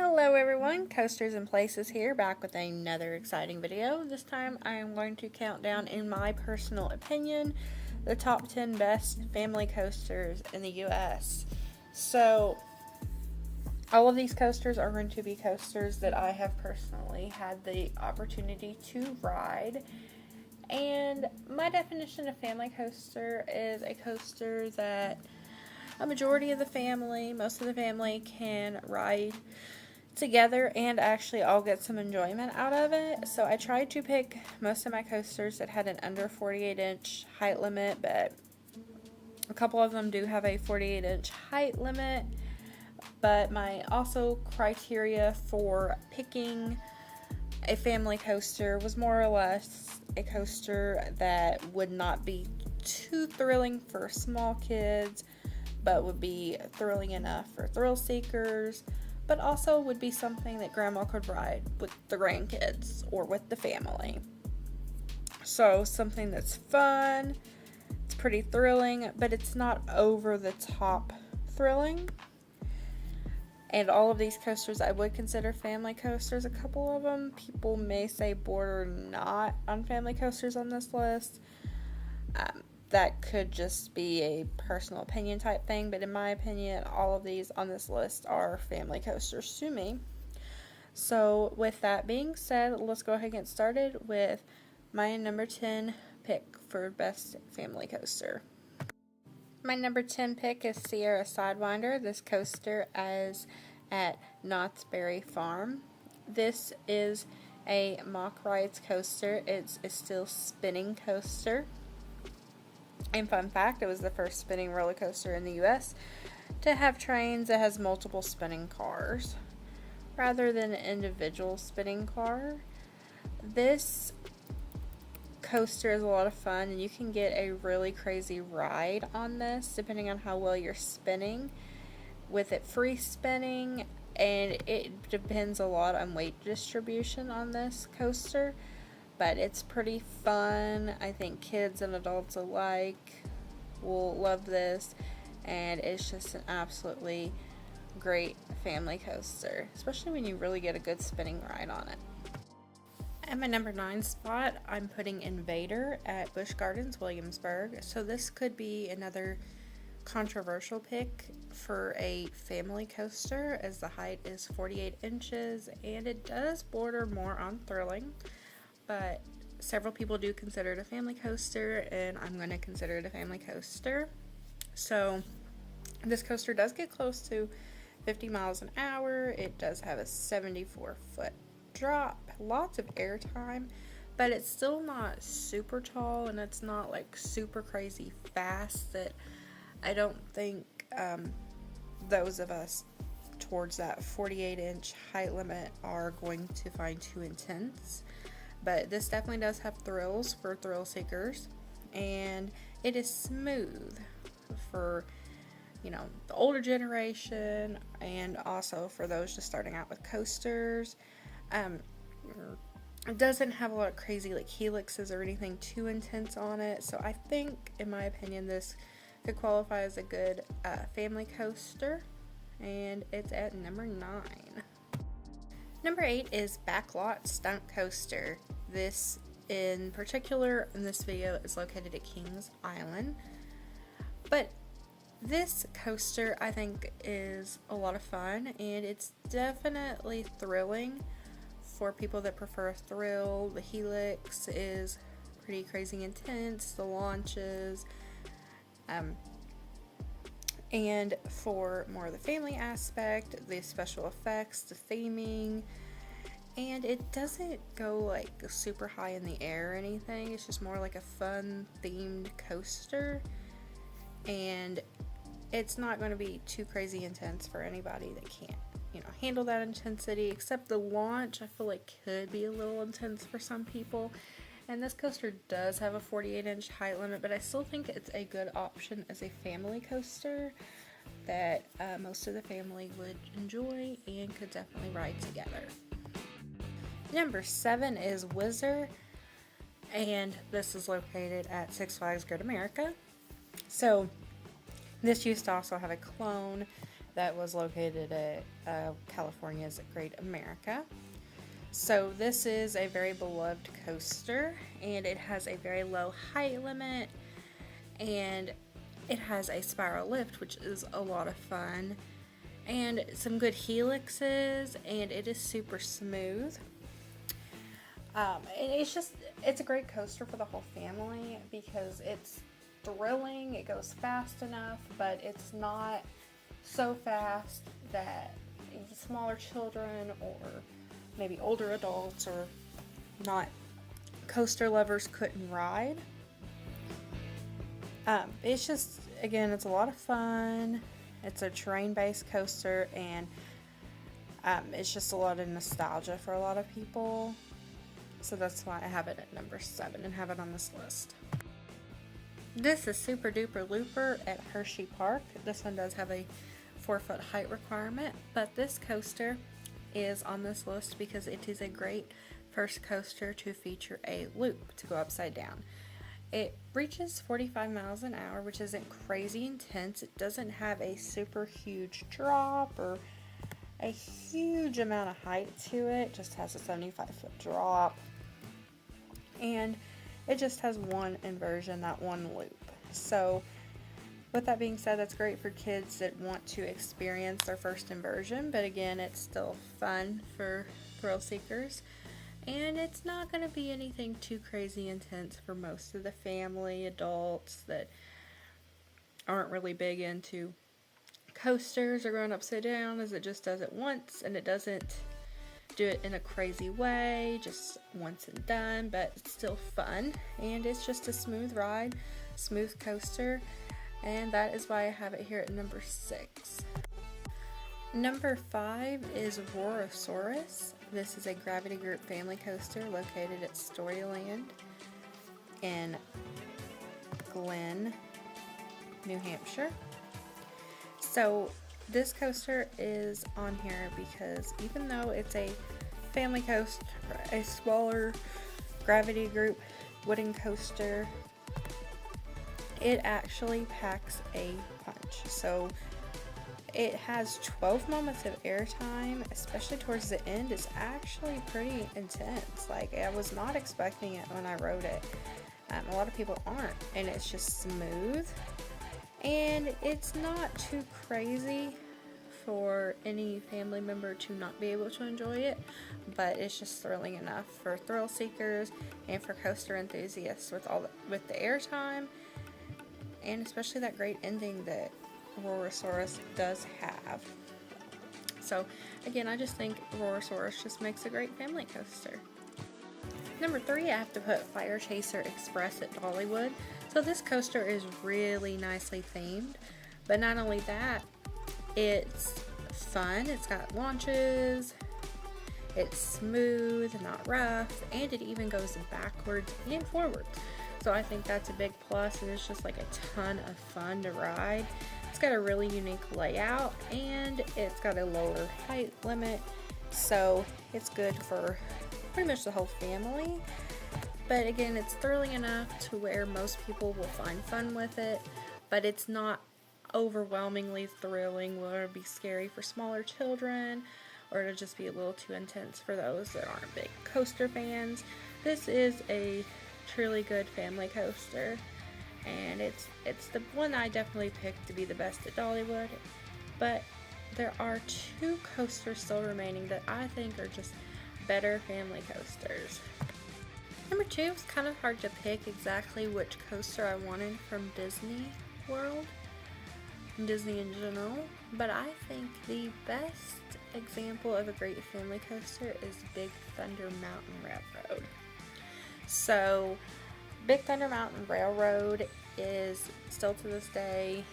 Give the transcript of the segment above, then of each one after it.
Hello everyone, Coasters and Places here, back with another exciting video. This time I am going to count down, in my personal opinion, the top 10 best family coasters in the US. So, all of these coasters are going to be coasters that I have personally had the opportunity to ride. And my definition of family coaster is a coaster that a majority of the family, most of the family, can ride together and actually all get some enjoyment out of it. So I tried to pick most of my coasters that had an under 48-inch height limit, but a couple of them do have a 48-inch height limit. But my also criteria for picking a family coaster was more or less a coaster that would not be too thrilling for small kids, but would be thrilling enough for thrill seekers, but also would be something that grandma could ride with the grandkids or with the family. So something that's fun, it's pretty thrilling, but it's not over the top thrilling. And all of these coasters I would consider family coasters. A couple of them people may say border not on family coasters on this list. That could just be a personal opinion type thing, but in my opinion, all of these on this list are family coasters to me. So with that being said, let's go ahead and get started with my number 10 pick for best family coaster. My number 10 pick is Sierra Sidewinder. This coaster is at Knott's Berry Farm. This is a Mack Rides coaster. It's a still spinning coaster. And fun fact, it was the first spinning roller coaster in the US to have trains that has multiple spinning cars rather than an individual spinning car. This coaster is a lot of fun, and you can get a really crazy ride on this depending on how well you're spinning, with it free spinning, and it depends a lot on weight distribution on this coaster. But it's pretty fun. I think kids and adults alike will love this, and it's just an absolutely great family coaster, especially when you really get a good spinning ride on it. At my number 9 spot, I'm putting Invader at Busch Gardens, Williamsburg. So this could be another controversial pick for a family coaster, as the height is 48 inches, and it does border more on thrilling. But several people do consider it a family coaster, and I'm going to consider it a family coaster. So this coaster does get close to 50 miles an hour. It does have a 74-foot drop, lots of airtime, but it's still not super tall, and it's not like super crazy fast that I don't think those of us towards that 48-inch height limit are going to find too intense. But this definitely does have thrills for thrill seekers, and it is smooth for, the older generation, and also for those just starting out with coasters. It doesn't have a lot of crazy helixes or anything too intense on it, so I think, in my opinion, this could qualify as a good family coaster, and it's at number 9. Number 8 is Backlot Stunt Coaster. This, in particular, in this video, is located at Kings Island. But this coaster, I think, is a lot of fun, and it's definitely thrilling for people that prefer a thrill. The helix is pretty crazy intense, the launches, and for more of the family aspect, the special effects, the theming, and it doesn't go super high in the air or anything. It's just more like a fun themed coaster, and it's not going to be too crazy intense for anybody that can't handle that intensity, except the launch I feel like could be a little intense for some people. And this coaster does have a 48-inch height limit, but I still think it's a good option as a family coaster that most of the family would enjoy and could definitely ride together. Number 7 is Whizzer, and this is located at Six Flags Great America. So this used to also have a clone that was located at California's Great America. So this is a very beloved coaster, and it has a very low height limit, and it has a spiral lift, which is a lot of fun, and some good helixes, and it is super smooth. And it's a great coaster for the whole family because it's thrilling, it goes fast enough, but it's not so fast that smaller children or maybe older adults or not coaster lovers couldn't ride. It's just, again, it's a lot of fun. It's a terrain-based coaster, and it's just a lot of nostalgia for a lot of people. So that's why I have it at number 7 and have it on this list. This is Super Duper Looper at Hershey Park. This one does have a 4-foot height requirement, but this coaster is on this list because it is a great first coaster to feature a loop to go upside down. It reaches 45 miles an hour, which isn't crazy intense. It doesn't have a super huge drop or a huge amount of height to it. It just has a 75-foot drop. And it just has one inversion, that one loop. So with that being said, that's great for kids that want to experience their first inversion, but again, it's still fun for thrill seekers. And it's not going to be anything too crazy intense for most of the family, adults that aren't really big into coasters or going upside down, as it just does it once, and it doesn't do it in a crazy way, just once and done, but it's still fun, and it's just a smooth ride, smooth coaster, and that is why I have it here at number 6. Number 5 is Rorosaurus. This is a Gravity Group family coaster located at Storyland in Glen, New Hampshire. So this coaster is on here because even though it's a family coaster, a smaller Gravity Group wooden coaster, it actually packs a punch. So it has 12 moments of airtime, especially towards the end. It's actually pretty intense. Like, I was not expecting it when I rode it. A lot of people aren't, and it's just smooth, and it's not too crazy for any family member to not be able to enjoy it, but it's just thrilling enough for thrill seekers and for coaster enthusiasts with the airtime, and especially that great ending that Rorosaurus does have. So again, I just think Rorosaurus just makes a great family coaster. Number 3, I have to put Fire Chaser Express at Dollywood. So this coaster is really nicely themed, but not only that, it's fun, it's got launches, it's smooth, not rough, and it even goes backwards and forwards. So I think that's a big plus, and it's just like a ton of fun to ride. It's got a really unique layout, and it's got a lower height limit, so it's good for pretty much the whole family. But again, it's thrilling enough to where most people will find fun with it, but it's not overwhelmingly thrilling where it'll be scary for smaller children, or it'll just be a little too intense for those that aren't big coaster fans. This is a truly good family coaster, and it's the one I definitely picked to be the best at Dollywood. But there are 2 coasters still remaining that I think are just better family coasters. Number 2, it's kind of hard to pick exactly which coaster I wanted from Disney World, Disney in general, but I think the best example of a great family coaster is Big Thunder Mountain Railroad. So Big Thunder Mountain Railroad is still to this day,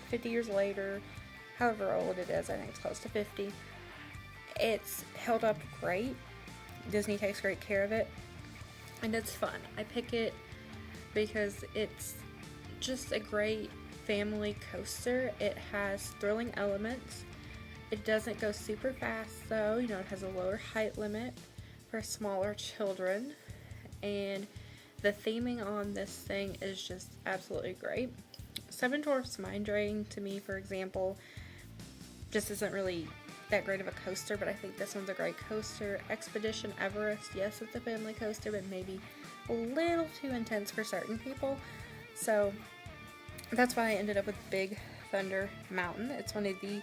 50 years later, however old it is, I think it's close to 50, it's held up great. Disney takes great care of it, and it's fun. I pick it because it's just a great family coaster. It has thrilling elements. It doesn't go super fast though, it has a lower height limit for smaller children, and the theming on this thing is just absolutely great. Seven Dwarfs Mine Train, to me, for example, just isn't really that great of a coaster, but I think this one's a great coaster. Expedition Everest, yes, it's a family coaster, but maybe a little too intense for certain people. So that's why I ended up with Big Thunder Mountain. It's one of the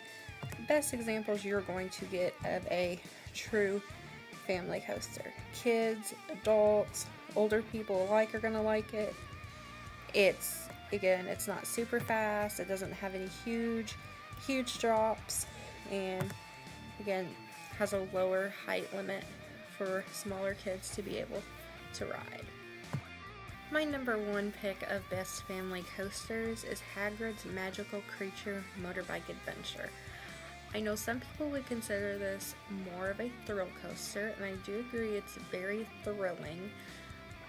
best examples you're going to get of a true family coaster. Kids, adults, older people alike are going to like it. It's, again, it's not super fast. It doesn't have any huge drops, and again, has a lower height limit for smaller kids to be able to ride. My number one pick of best family coasters is Hagrid's Magical Creature Motorbike Adventure. I know some people would consider this more of a thrill coaster, and I do agree it's very thrilling.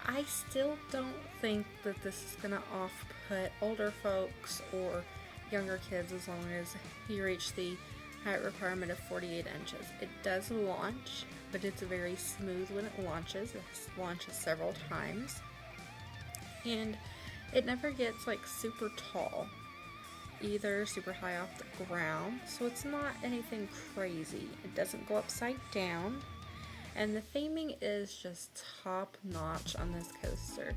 I still don't think that this is going to off-put older folks or younger kids as long as you reach the height requirement of 48 inches. It does launch, but it's very smooth when it launches. It launches several times. And it never gets like super tall, either super high off the ground, so it's not anything crazy. It doesn't go upside down, and the theming is just top notch on this coaster.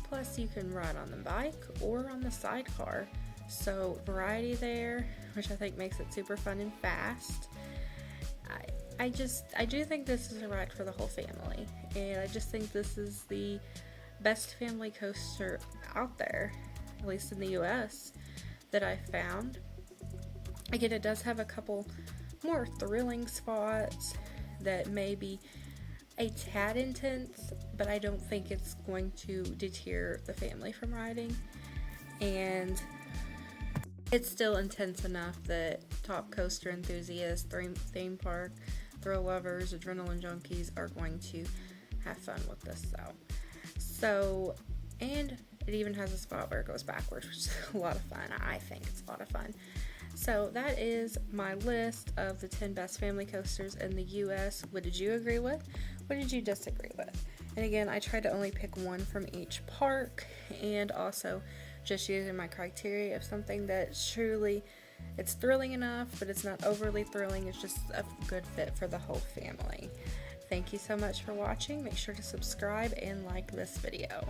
Plus you can ride on the bike or on the sidecar, so variety there, which I think makes it super fun and fast. I do think this is a ride for the whole family, and I just think this is the best family coaster out there, at least in the US, that I found. Again, it does have a couple more thrilling spots that may be a tad intense, but I don't think it's going to deter the family from riding, and it's still intense enough that top coaster enthusiasts, theme park thrill lovers, adrenaline junkies are going to have fun with this though. So, and it even has a spot where it goes backwards, which is a lot of fun. I think it's a lot of fun. So that is my list of the 10 best family coasters in the US. What did you agree with? What did you disagree with? And again, I tried to only pick one from each park, and also just using my criteria of something that truly, it's thrilling enough, but it's not overly thrilling. It's just a good fit for the whole family. Thank you so much for watching. Make sure to subscribe and like this video.